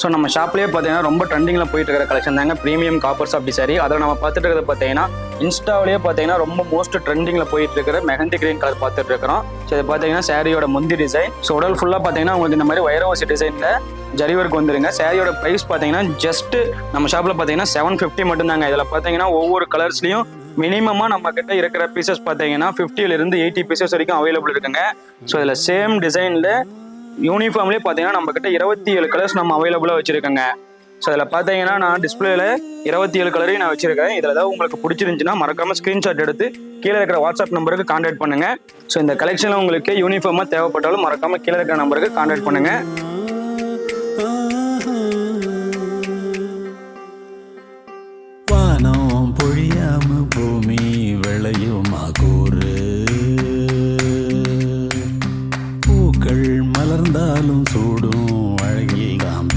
So நம்ம ஷாப்லேயே பார்த்தீங்கன்னா ரொம்ப ட்ரெண்டிங்கில் போயிட்டு இருக்கிற கலெக்ஷன் தாங்க ப்ரீமியம் காப்பர் சாஃப்ட் சாரி. அதில் நம்ம பார்த்துட்டு இருக்கிறது பார்த்தீங்கன்னா இன்ஸ்டாவிலேயே பார்த்தீங்கன்னா ரொம்ப மோஸ்ட் ட்ரெண்டிங்கில் போயிட்டு இருக்கிற மெஹந்தி கிரீன் கலர் பார்த்துட்டு இருக்கிறோம். ஸோ இது பார்த்தீங்கன்னா சாரியோட முந்தி டிசைன். ஸோ உடல் ஃபுல்லாக பார்த்தீங்கன்னா உங்களுக்கு இந்த மாதிரி வைரவாசி டிசைனில் ஜரி ஒர்க் வந்துருங்க. சாரியோட ப்ரைஸ் பார்த்தீங்கன்னா ஜஸ்ட் நம்ம ஷாப்பில் பார்த்தீங்கன்னா 750 மட்டும்தாங்க. இதில் பார்த்தீங்கன்னா ஒவ்வொரு கலர்ஸ்லையும் மினிமமாக நம்ம கிட்ட இருக்கிற பீசஸ் பார்த்தீங்கன்னா 50லேருந்து 80 பீசஸ் வரைக்கும் அவைலபிள் இருக்குங்க. ஸோ இதில் சேம் டிசைனில் யூனிஃபார்ம்லேயே பார்த்தீங்கன்னா நம்ம கிட்ட 27 கலர்ஸ் நம்ம அவைலபிளாக வச்சுருக்கேங்க. ஸோ இதில் பார்த்தீங்கன்னா நான் டிஸ்பிளேல 27 கலரையும் நான் வச்சிருக்கேன். இதில் ஏதாவது உங்களுக்கு பிடிச்சிருந்துச்சுன்னா மறக்காம ஸ்க்ரீன்ஷாட் எடுத்து கீழே இருக்கிற வாட்ஸ்அப் நம்பருக்கு கான்டாக்ட் பண்ணுங்க. ஸோ இந்த கலெக்ஷனில் உங்களுக்கு யூனிஃபார்மாக தேவைப்பட்டாலும் மறக்காம கீழே இருக்கிற நம்பருக்கு கான்டாக்ட் பண்ணுங்க.